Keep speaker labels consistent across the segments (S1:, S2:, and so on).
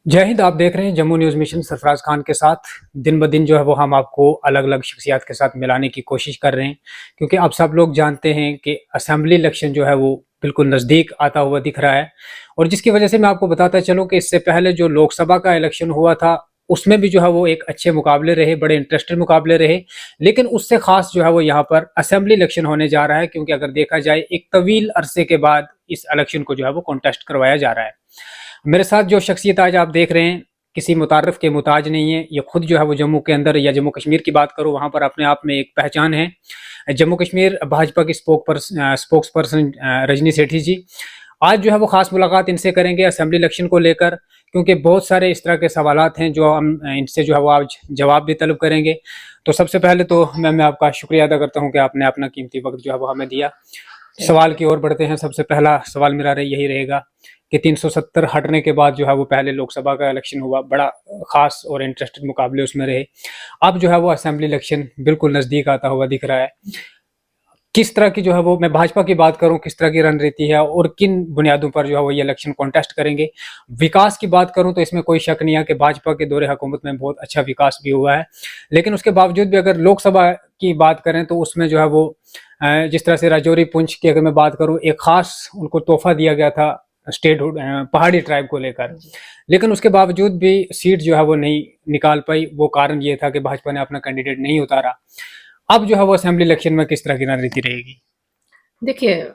S1: जय हिंद। आप देख रहे हैं जम्मू न्यूज़ मिशन सरफराज खान के साथ। दिन ब दिन जो है वो हम आपको अलग अलग शख्सियात के साथ मिलाने की कोशिश कर रहे हैं, क्योंकि आप सब लोग जानते हैं कि असेंबली इलेक्शन जो है वो बिल्कुल नज़दीक आता हुआ दिख रहा है। और जिसकी वजह से मैं आपको बताता चलूँ कि इससे पहले जो लोकसभा का इलेक्शन हुआ था उसमें भी जो है वो एक अच्छे मुकाबले रहे, बड़े इंटरेस्टेड मुकाबले रहे। लेकिन उससे खास जो है वो यहाँ पर असेंबली इलेक्शन होने जा रहा है, क्योंकि अगर देखा जाए एक तवील अरसे के बाद इस इलेक्शन को जो है वो कॉन्टेस्ट करवाया जा रहा है। मेरे साथ जो शख्सियत आज आप देख रहे हैं किसी मुतारिफ के मुताज नहीं है। ये खुद जो है वो जम्मू के अंदर या जम्मू कश्मीर की बात करो वहाँ पर अपने आप में एक पहचान है। जम्मू कश्मीर भाजपा की स्पोक्स पर्सन रजनी सेठी जी, आज जो है वो खास मुलाकात इनसे करेंगे असेंबली इलेक्शन को लेकर, क्योंकि बहुत सारे इस तरह के सवालात हैं जो हम इनसे जो है वो आज जवाब भी तलब करेंगे। तो सबसे पहले तो मैं आपका शुक्रिया अदा करता हूँ कि आपने अपना कीमती वक्त जो है वो हमें दिया। सवाल की ओर बढ़ते हैं। सबसे पहला सवाल मेरा यही रहेगा कि 370 हटने के बाद जो है वो पहले लोकसभा का इलेक्शन हुआ, बड़ा खास और इंटरेस्टेड मुकाबले उसमें रहे। अब जो है वो असेंबली इलेक्शन बिल्कुल नज़दीक आता हुआ दिख रहा है। किस तरह की जो है वो, मैं भाजपा की बात करूं, किस तरह की रणनीति है और किन बुनियादों पर जो है वो ये इलेक्शन कॉन्टेस्ट करेंगे। विकास की बात करूं तो इसमें कोई शक नहीं है कि भाजपा के दौरे हुकूमत में बहुत अच्छा विकास भी हुआ है। लेकिन उसके बावजूद भी अगर लोकसभा की बात करें तो उसमें जो है वो जिस तरह से राजौरी पुंछ की अगर मैं बात करूं, एक खास उनको तोहफा दिया गया था स्टेटहुड पहाड़ी ट्राइब को लेकर। लेकिन उसके बावजूद भी सीट जो है वो नहीं निकाल पाई। वो कारण ये था कि भाजपा ने अपना कैंडिडेट नहीं उतारा। अब जो है वो असेंबली इलेक्शन में किस तरह की रणनीति रहेगी?
S2: देखिए,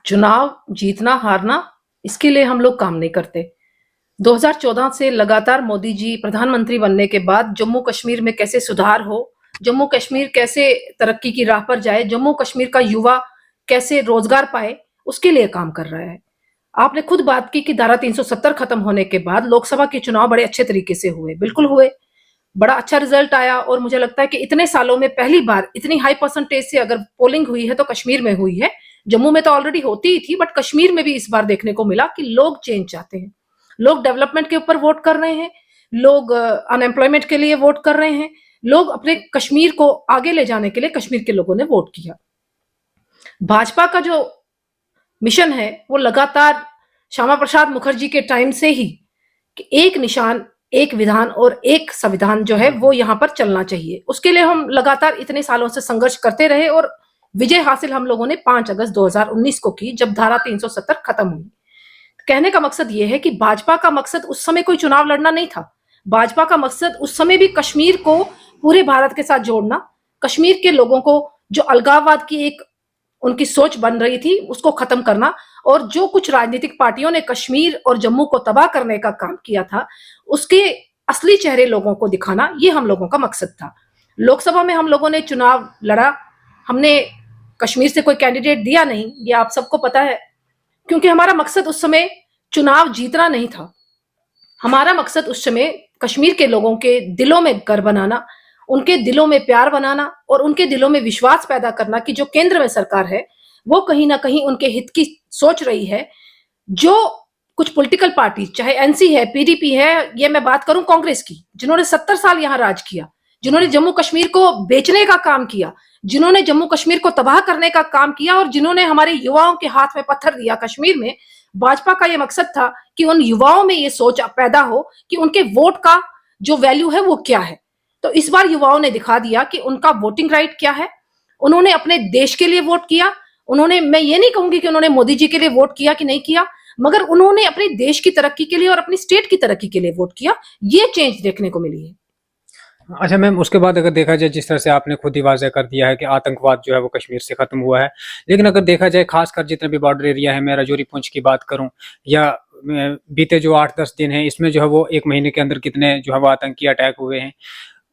S2: चुनाव जीतना हारना इसके लिए हम लोग काम नहीं करते। 2014 से लगातार मोदी जी प्रधानमंत्री बनने के बाद जम्मू कश्मीर में कैसे सुधार हो, जम्मू कश्मीर कैसे तरक्की की राह पर जाए, जम्मू कश्मीर का युवा कैसे रोजगार पाए, उसके लिए काम कर रहा है। आपने खुद बात की कि धारा 370 खत्म होने के बाद लोकसभा के चुनाव बड़े अच्छे तरीके से हुए, बिल्कुल हुए, बड़ा अच्छा रिजल्ट आया। और मुझे लगता है कि इतने सालों में पहली बार इतनी हाई परसेंटेज से अगर पोलिंग हुई है तो कश्मीर में हुई है। जम्मू में तो ऑलरेडी होती ही थी, बट कश्मीर में भी इस बार देखने को मिला कि लोग चेंज चाहते हैं, लोग डेवलपमेंट के ऊपर वोट कर रहे हैं, लोग अनएम्प्लॉयमेंट के लिए वोट कर रहे हैं, लोग अपने कश्मीर को आगे ले जाने के लिए कश्मीर के लोगों ने वोट किया। भाजपा का जो मिशन है वो लगातार श्यामा प्रसाद मुखर्जी के टाइम से ही कि एक निशान, एक विधान और एक संविधान जो है वो यहाँ पर चलना चाहिए, उसके लिए हम लगातार इतने सालों से संघर्ष करते रहे। और विजय हासिल हम लोगों ने 5 अगस्त 2019 को की, जब धारा 370 खत्म हुई। कहने का मकसद ये है कि भाजपा का मकसद उस समय कोई चुनाव लड़ना नहीं था। भाजपा का मकसद उस समय भी कश्मीर को पूरे भारत के साथ जोड़ना, कश्मीर के लोगों को जो अलगाववाद की एक उनकी सोच बन रही थी उसको खत्म करना, और जो कुछ राजनीतिक पार्टियों ने कश्मीर और जम्मू को तबाह करने का काम किया था उसके असली चेहरे लोगों को दिखाना, ये हम लोगों का मकसद था। लोकसभा में हम लोगों ने चुनाव लड़ा, हमने कश्मीर से कोई कैंडिडेट दिया नहीं, ये आप सबको पता है, क्योंकि हमारा मकसद उस समय चुनाव जीतना नहीं था। हमारा मकसद उस समय कश्मीर के लोगों के दिलों में घर बनाना, उनके दिलों में प्यार बनाना और उनके दिलों में विश्वास पैदा करना कि जो केंद्र में सरकार है वो कहीं ना कहीं उनके हित की सोच रही है। जो कुछ पॉलिटिकल पार्टी, चाहे एनसी है, पीडीपी है, ये मैं बात करूं कांग्रेस की, जिन्होंने 70 साल यहां राज किया, जिन्होंने जम्मू कश्मीर को बेचने का काम किया, जिन्होंने जम्मू कश्मीर को तबाह करने का काम किया और जिन्होंने हमारे युवाओं के हाथ में पत्थर दिया कश्मीर में, भाजपा का यह मकसद था कि उन युवाओं में ये सोच पैदा हो कि उनके वोट का जो वैल्यू है वो क्या है। तो इस बार युवाओं ने दिखा दिया कि उनका वोटिंग राइट क्या है। उन्होंने अपने देश के लिए वोट किया। उन्होंने, मैं ये नहीं कहूंगी कि उन्होंने मोदी जी के लिए वोट किया कि नहीं किया, मगर उन्होंने अपने देश की तरक्की के लिए और अपनी स्टेट की तरक्की के लिए वोट किया। ये चेंज देखने को मिली है।
S1: अच्छा मैम, उसके बाद अगर देखा जाए, जिस तरह से आपने खुद ही वाज़ेह कर दिया है कि आतंकवाद जो है वो कश्मीर से खत्म हुआ है, लेकिन अगर देखा जाए खासकर जितने भी बॉर्डर एरिया है, मैं राजौरी पुंछ की बात करूं या बीते जो 8-10 दिन है, इसमें जो है वो 1 महीने के अंदर कितने जो है वो आतंकी अटैक हुए हैं।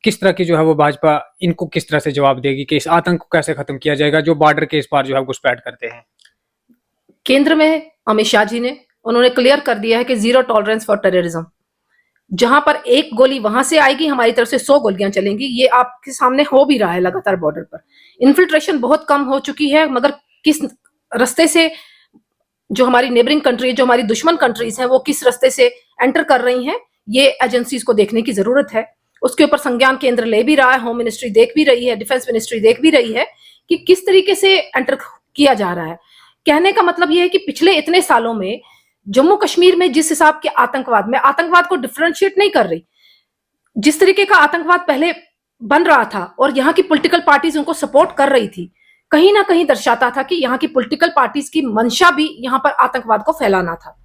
S1: किस तरह की जो है वो भाजपा इनको किस तरह से जवाब देगी कि इस आतंक को कैसे खत्म किया जाएगा जो बॉर्डर के इस पार जो है घुसपैठ करते हैं?
S2: केंद्र में अमित शाह जी ने, उन्होंने क्लियर कर दिया है कि जीरो टॉलरेंस फॉर टेररिज्म। जहां पर एक गोली वहां से आएगी, हमारी तरफ से 100 गोलियां चलेंगी। ये आपके सामने हो भी रहा है लगातार बॉर्डर पर। इन्फिल्ट्रेशन बहुत कम हो चुकी है, मगर किस रास्ते से जो हमारी नेबरिंग कंट्री, जो हमारी दुश्मन कंट्रीज हैं, वो किस रास्ते से एंटर कर रही हैं, ये एजेंसीज को देखने की जरूरत है। उसके ऊपर संज्ञान केंद्र ले भी रहा है, होम मिनिस्ट्री देख भी रही है, डिफेंस मिनिस्ट्री देख भी रही है कि किस तरीके से एंटर किया जा रहा है। कहने का मतलब यह है कि पिछले इतने सालों में जम्मू कश्मीर में जिस हिसाब के आतंकवाद, मैं आतंकवाद को डिफरेंशिएट नहीं कर रही, जिस तरीके का आतंकवाद पहले बन रहा था और यहाँ की पॉलिटिकल पार्टीज उनको सपोर्ट कर रही थी, कहीं ना कहीं दर्शाता था कि यहाँ की पॉलिटिकल पार्टीज की मंशा भी यहाँ पर आतंकवाद को फैलाना था।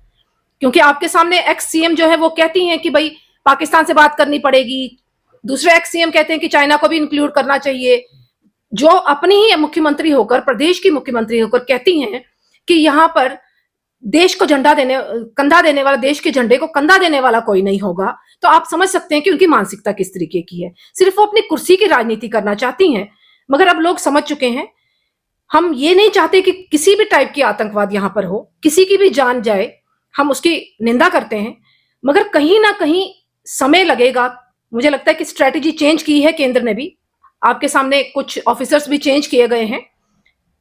S2: क्योंकि आपके सामने एक्स सीएम जो है वो कहती हैं कि भाई पाकिस्तान से बात करनी पड़ेगी, दूसरे एक्स सीएम कहते हैं कि चाइना को भी इंक्लूड करना चाहिए, जो अपनी ही मुख्यमंत्री होकर, प्रदेश की मुख्यमंत्री होकर कहती हैं कि यहाँ पर देश को कंधा देने वाला, देश के झंडे को कंधा देने वाला कोई नहीं होगा। तो आप समझ सकते हैं कि उनकी मानसिकता किस तरीके की है। सिर्फ वो अपनी कुर्सी की राजनीति करना चाहती हैं, मगर अब लोग समझ चुके हैं। हम ये नहीं चाहते कि किसी भी टाइप की आतंकवाद यहाँ पर हो, किसी की भी जान जाए, हम उसकी निंदा करते हैं, मगर कहीं ना कहीं समय लगेगा। मुझे लगता है कि स्ट्रेटेजी चेंज की है केंद्र ने भी, आपके सामने कुछ ऑफिसर्स भी चेंज किए गए हैं।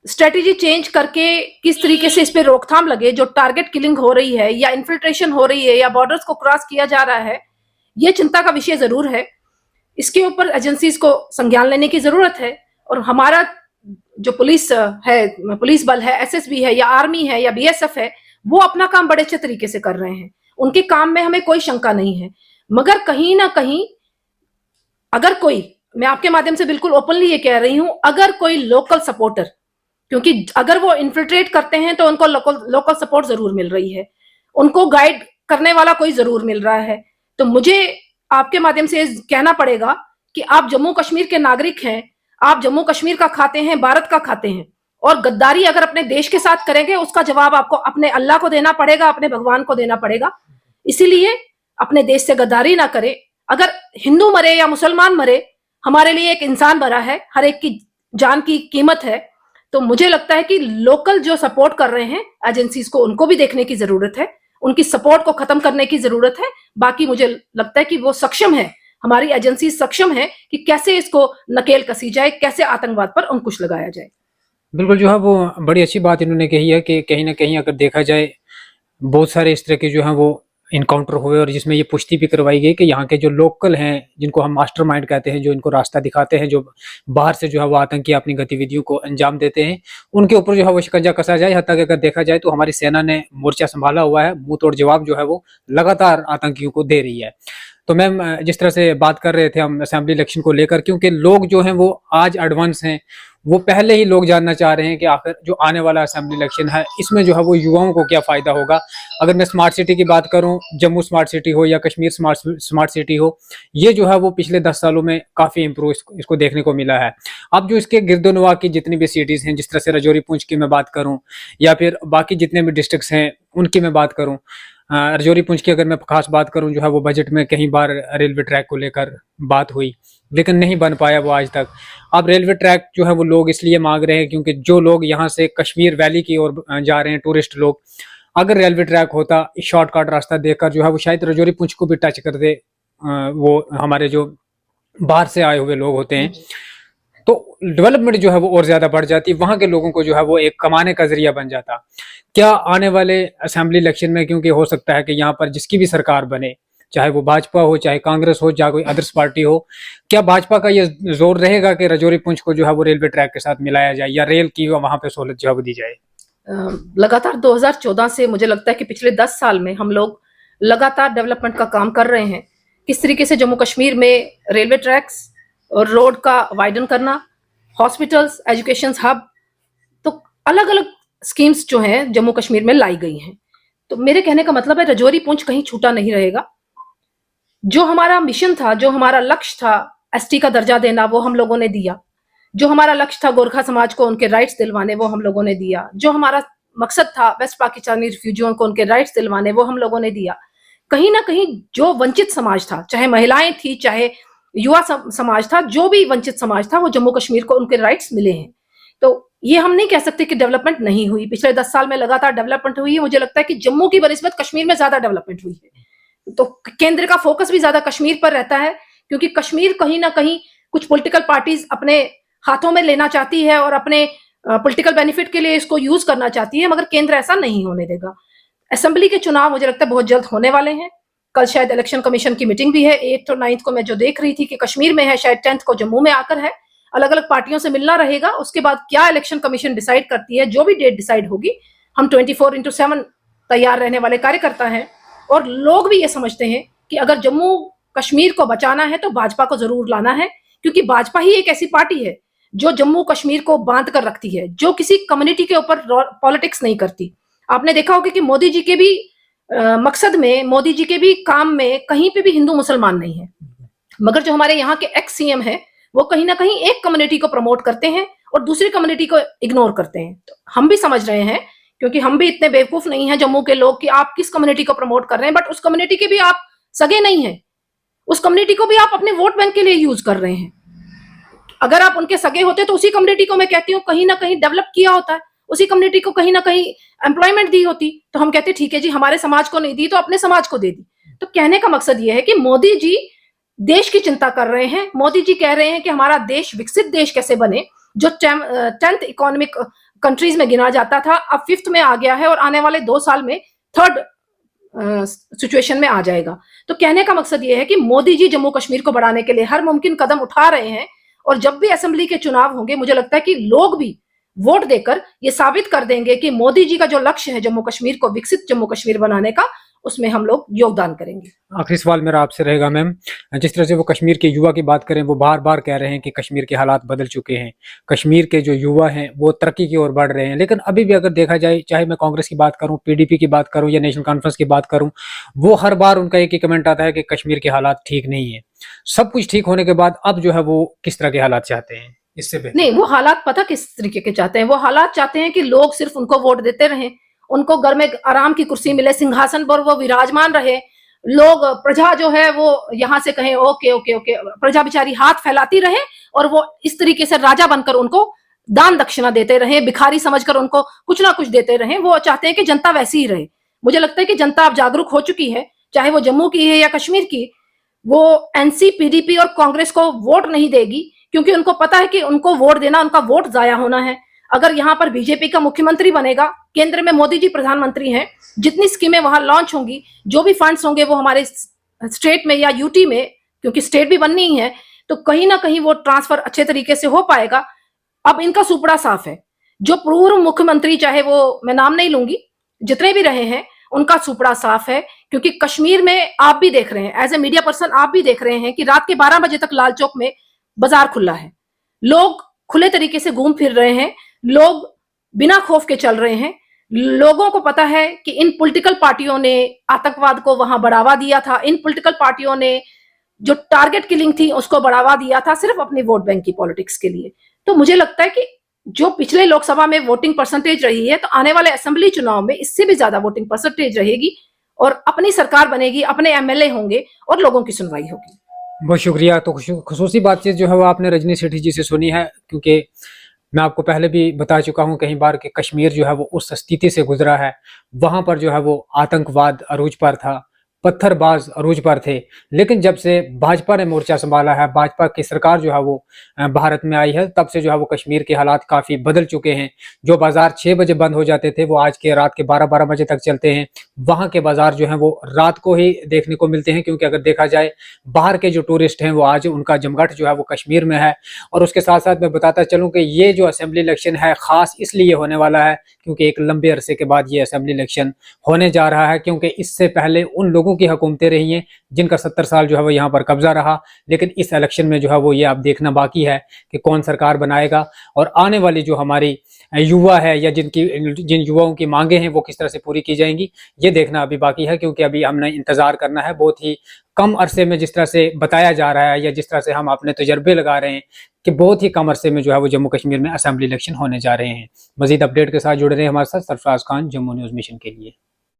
S2: स्ट्रेटेजी चेंज करके किस तरीके से इस पे रोकथाम लगे, जो टारगेट किलिंग हो रही है या इन्फिल्ट्रेशन हो रही है या बॉर्डर्स को क्रॉस किया जा रहा है, ये चिंता का विषय जरूर है। इसके ऊपर एजेंसीज को संज्ञान लेने की जरूरत है। और हमारा जो पुलिस है, पुलिस बल है, एसएसबी है या आर्मी है या बीएसएफ है, वो अपना काम बड़े अच्छे तरीके से कर रहे हैं। उनके काम में हमें कोई शंका नहीं है। मगर कहीं ना कहीं अगर कोई, मैं आपके माध्यम से बिल्कुल ओपनली ये कह रही हूं, अगर कोई लोकल सपोर्टर, क्योंकि अगर वो इन्फिल्ट्रेट करते हैं तो उनको लोकल सपोर्ट जरूर मिल रही है, उनको गाइड करने वाला कोई जरूर मिल रहा है। तो मुझे आपके माध्यम से कहना पड़ेगा कि आप जम्मू कश्मीर के नागरिक हैं, आप जम्मू कश्मीर का खाते हैं, भारत का खाते हैं, और गद्दारी अगर अपने देश के साथ करेंगे उसका जवाब आपको अपने अल्लाह को देना पड़ेगा, अपने भगवान को देना पड़ेगा। इसीलिए अपने देश से गद्दारी ना करें। अगर हिंदू मरे या मुसलमान मरे, हमारे लिए एक इंसान मरा है, हर एक की जान की कीमत है। तो मुझे लगता है कि लोकल जो सपोर्ट कर रहे हैं एजेंसीज को, उनको भी देखने की जरूरत है, उनकी सपोर्ट को खत्म करने की जरूरत है। बाकी मुझे लगता है कि वो सक्षम है, हमारी एजेंसी सक्षम है कि कैसे इसको नकेल कसी जाए, कैसे आतंकवाद पर अंकुश लगाया जाए।
S1: बिल्कुल, जो है वो बड़ी अच्छी बात इन्होंने कही है कि कहीं ना कहीं अगर देखा जाए, बहुत सारे इस तरह के जो हैं वो इनकाउंटर हुए और जिसमें ये पुष्टि भी करवाई गई कि यहाँ के जो लोकल हैं, जिनको हम मास्टरमाइंड कहते हैं, जो इनको रास्ता दिखाते हैं, जो बाहर से जो है वो आतंकी अपनी गतिविधियों को अंजाम देते हैं, उनके ऊपर जो है वो शिकंजा कसा जाए। हत्या अगर देखा जाए तो हमारी सेना ने मोर्चा संभाला हुआ है, मुंह तोड़ जवाब जो है वो लगातार आतंकियों को दे रही है। तो मैम, जिस तरह से बात कर रहे थे हम असेंबली इलेक्शन को लेकर, क्योंकि लोग जो हैं वो आज एडवांस हैं, वो पहले ही लोग जानना चाह रहे हैं कि आखिर जो आने वाला असेंबली इलेक्शन है इसमें जो है वो युवाओं को क्या फायदा होगा। अगर मैं स्मार्ट सिटी की बात करूं, जम्मू स्मार्ट सिटी हो या कश्मीर स्मार्ट सिटी हो, ये जो है वो पिछले 10 सालों में काफी इंप्रूव इसको देखने को मिला है। अब जो इसके गिरदोनवा की जितनी भी सिटीज हैं, जिस तरह से राजौरी पुंछ की मैं बात करूं या फिर बाकी जितने भी डिस्ट्रिक्ट्स हैं उनकी मैं बात करूं, राजौरी पुंछ की अगर मैं खास बात करूं, जो है वो बजट में कई बार रेलवे ट्रैक को लेकर बात हुई, लेकिन नहीं बन पाया वो आज तक। अब रेलवे ट्रैक जो है वो लोग इसलिए मांग रहे हैं क्योंकि जो लोग यहाँ से कश्मीर वैली की ओर जा रहे हैं, टूरिस्ट लोग, अगर रेलवे ट्रैक होता, शॉर्टकट रास्ता देखकर जो है वो शायद राजौरी पुंछ को भी टच कर दे, वो हमारे जो बाहर से आए हुए लोग होते हैं, तो डेवलपमेंट जो है वो और ज्यादा बढ़ जाती, वहां के लोगों को जो है वो एक कमाने का जरिया बन जाता। क्या आने वाले असेंबली इलेक्शन में, क्योंकि हो सकता है कि यहाँ पर जिसकी भी सरकार बने, चाहे वो भाजपा हो, चाहे कांग्रेस हो, चाहे कोई अदर्स पार्टी हो, क्या भाजपा का ये जोर रहेगा कि राजौरी पुंछ को जो है वो रेलवे ट्रैक के साथ मिलाया जाए या रेल की वहां पे सहूलत जो है वो दी जाए?
S2: लगातार 2014 से मुझे लगता है कि पिछले 10 साल में हम लोग लगातार डेवलपमेंट का काम कर रहे हैं। किस तरीके से जम्मू कश्मीर में रेलवे ट्रैक्स और रोड का वाइडन करना, हॉस्पिटल्स, एजुकेशन हब, तो अलग अलग स्कीम्स जो हैं जम्मू कश्मीर में लाई गई हैं। तो मेरे कहने का मतलब है राजौरी पुंछ कहीं छूटा नहीं रहेगा। जो हमारा मिशन था, जो हमारा लक्ष्य था एसटी का दर्जा देना, वो हम लोगों ने दिया। जो हमारा लक्ष्य था गोरखा समाज को उनके राइट्स दिलवाने, वो हम लोगों ने दिया। जो हमारा मकसद था वेस्ट पाकिस्तानी रिफ्यूजियों को उनके राइट्स दिलवाने, वो हम लोगों ने दिया। कहीं ना कहीं जो वंचित समाज था, चाहे महिलाएं थी, चाहे युवा समाज था, जो भी वंचित समाज था, वो जम्मू कश्मीर को उनके राइट्स मिले हैं। तो ये हम नहीं कह सकते कि डेवलपमेंट नहीं हुई। पिछले 10 साल में लगातार डेवलपमेंट हुई है। मुझे लगता है कि जम्मू की बनिस्बत कश्मीर में ज्यादा डेवलपमेंट हुई है। तो केंद्र का फोकस भी ज्यादा कश्मीर पर रहता है, क्योंकि कश्मीर कहीं ना कहीं कुछ पॉलिटिकल पार्टीज अपने हाथों में लेना चाहती है और अपने पॉलिटिकल बेनिफिट के लिए इसको यूज करना चाहती है, मगर केंद्र ऐसा नहीं होने देगा। असेंबली के चुनाव मुझे लगता है बहुत जल्द होने वाले हैं। कल शायद इलेक्शन कमीशन की मीटिंग भी है 8 और 9 को। मैं जो देख रही थी कि कश्मीर में है, शायद 10 को जम्मू में आकर है। अलग अलग पार्टियों से मिलना रहेगा। उसके बाद क्या इलेक्शन कमीशन डिसाइड करती है, जो भी डेट डिसाइड होगी, हम 24/7 तैयार रहने वाले कार्यकर्ता हैं और लोग भी ये समझते हैं कि अगर जम्मू कश्मीर को बचाना है तो भाजपा को जरूर लाना है, क्योंकि भाजपा ही एक ऐसी पार्टी है जो जम्मू कश्मीर को बांध कर रखती है, जो किसी कम्युनिटी के ऊपर पॉलिटिक्स नहीं करती। आपने देखा होगा कि मोदी जी के भी मकसद में, मोदी जी के भी काम में कहीं पे भी हिंदू मुसलमान नहीं है, मगर जो हमारे यहाँ के एक्स सीएम है वो कहीं ना कहीं एक कम्युनिटी को प्रमोट करते हैं और दूसरी कम्युनिटी को इग्नोर करते हैं। तो हम भी समझ रहे हैं, क्योंकि हम भी इतने बेवकूफ नहीं हैं जम्मू के लोग कि आप किस कम्युनिटी को प्रमोट कर रहे हैं, बट उस कम्युनिटी के भी आप सगे नहीं है, उस कम्युनिटी को भी आप अपने वोट बैंक के लिए यूज कर रहे हैं। अगर आप उनके सगे होते तो उसी कम्युनिटी को, मैं कहती हूँ, कहीं ना कहीं डेवलप किया होता है, उसी कम्युनिटी को कहीं ना कहीं एम्प्लॉयमेंट दी होती। तो हम कहते ठीक है जी, हमारे समाज को नहीं दी तो अपने समाज को दे दी। तो कहने का मकसद ये है कि मोदी जी देश की चिंता कर रहे हैं। मोदी जी कह रहे हैं कि हमारा देश विकसित देश कैसे बने, जो 10th इकोनॉमिक कंट्रीज में गिना जाता था अब 5th में आ गया है और आने वाले 2 साल में 3rd सिचुएशन में आ जाएगा। तो कहने का मकसद ये है कि मोदी जी जम्मू कश्मीर को बढ़ाने के लिए हर मुमकिन कदम उठा रहे हैं और जब भी असेंबली के चुनाव होंगे मुझे लगता है कि लोग भी वोट देकर ये साबित कर देंगे कि मोदी जी का जो लक्ष्य है जम्मू कश्मीर को विकसित जम्मू कश्मीर बनाने का, उसमें हम लोग योगदान करेंगे।
S1: आखिरी सवाल मेरा आपसे रहेगा मैम, जिस तरह से वो कश्मीर के युवा की बात करें, वो बार बार कह रहे हैं कि कश्मीर के हालात बदल चुके हैं, कश्मीर के जो युवा हैं वो तरक्की की ओर बढ़ रहे हैं, लेकिन अभी भी अगर देखा जाए, चाहे मैं कांग्रेस की बात करूं, पीडीपी की बात करूं या नेशनल कॉन्फ्रेंस की बात करूं, वो हर बार उनका एक ही कमेंट आता है कि कश्मीर के हालात ठीक नहीं है। सब कुछ ठीक होने के बाद अब जो है वो किस तरह के हालात चाहते हैं? इससे
S2: नहीं, वो हालात पता किस तरीके के चाहते हैं? वो हालात चाहते हैं कि लोग सिर्फ उनको वोट देते रहें, उनको घर में आराम की कुर्सी मिले, सिंहासन पर वो विराजमान रहे, लोग, प्रजा जो है वो यहाँ से कहे ओके ओके ओके, प्रजा बेचारी हाथ फैलाती रहे और वो इस तरीके से राजा बनकर उनको दान दक्षिणा देते रहे, भिखारी समझकर उनको कुछ ना कुछ देते रहे। वो चाहते हैं कि जनता वैसी ही रहे। मुझे लगता है कि जनता अब जागरूक हो चुकी है, चाहे वो जम्मू की है या कश्मीर की। वो एनसी, पीडीपी और कांग्रेस को वोट नहीं देगी, क्योंकि उनको पता है कि उनको वोट देना उनका वोट जाया होना है। अगर यहाँ पर बीजेपी का मुख्यमंत्री बनेगा, केंद्र में मोदी जी प्रधानमंत्री हैं, जितनी स्कीमें वहां लॉन्च होंगी, जो भी फंड्स होंगे वो हमारे स्टेट में या यूटी में, क्योंकि स्टेट भी बननी ही है, तो कहीं ना कहीं वो ट्रांसफर अच्छे तरीके से हो पाएगा। अब इनका सुपड़ा साफ है। जो पूर्व मुख्यमंत्री, चाहे वो, मैं नाम नहीं लूंगी, जितने भी रहे हैं, उनका सुपड़ा साफ है। क्योंकि कश्मीर में आप भी देख रहे हैं, एज ए मीडिया पर्सन आप भी देख रहे हैं कि रात के 12 बजे तक लाल चौक में बाजार खुला है, लोग खुले तरीके से घूम फिर रहे हैं, लोग बिना खौफ के चल रहे हैं। लोगों को पता है कि इन पॉलिटिकल पार्टियों ने आतंकवाद को वहां बढ़ावा दिया था, इन पॉलिटिकल पार्टियों ने जो टारगेट किलिंग थी उसको बढ़ावा दिया था सिर्फ अपनी वोट बैंक की पॉलिटिक्स के लिए। तो मुझे लगता है कि जो पिछले लोकसभा में वोटिंग परसेंटेज रही है, तो आने वाले असेंबली चुनाव में इससे भी ज्यादा वोटिंग परसेंटेज रहेगी और अपनी सरकार बनेगी, अपने एमएलए होंगे और लोगों की सुनवाई होगी।
S1: बहुत शुक्रिया। तो खुसूसी बातचीत जो है वो आपने रजनी सेठी जी से सुनी है, क्योंकि मैं आपको पहले भी बता चुका हूं कई बार कि कश्मीर जो है वो उस स्थिति से गुजरा है, वहां पर जो है वो आतंकवाद अरूज पर था, पत्थरबाज अरूज पर थे, लेकिन जब से भाजपा ने मोर्चा संभाला है, भाजपा की सरकार जो है वो भारत में आई है, तब से जो है वो कश्मीर के हालात काफ़ी बदल चुके हैं। जो बाजार 6 बजे बंद हो जाते थे वो आज के रात के 12-12 बजे तक चलते हैं। वहाँ के बाजार जो है वो रात को ही देखने को मिलते हैं, क्योंकि अगर देखा जाए बाहर के जो टूरिस्ट हैं वो आज उनका जमघट जो है वो कश्मीर में है। और उसके साथ साथ मैं बताता चलूँ कि ये जो असेंबली इलेक्शन है ख़ास इसलिए होने वाला है क्योंकि एक लंबे अरसे के बाद ये असेंबली इलेक्शन होने जा रहा है, क्योंकि इससे पहले उन लोगों की हुकूमतें रही हैं जिनका 70 साल जो है वो यहाँ पर कब्जा रहा, लेकिन इस इलेक्शन में जो है वो ये आप देखना बाकी है कि कौन सरकार बनाएगा और आने वाली जो हमारी युवा है या जिन युवाओं की मांगे हैं वो किस तरह से पूरी की जाएंगी, ये देखना अभी बाकी है। क्योंकि अभी हमने इंतजार करना है, बहुत ही कम अरसे में जिस तरह से बताया जा रहा है या जिस तरह से हम अपने तजर्बे लगा रहे हैं कि बहुत ही कम अरसे में जो है वो जम्मू कश्मीर में असेंबली इलेक्शन होने जा रहे हैं। मजीद अपडेट के साथ जुड़े रहे हमारे साथ। सरफराज खान, जम्मू न्यूज़ मिशन के लिए।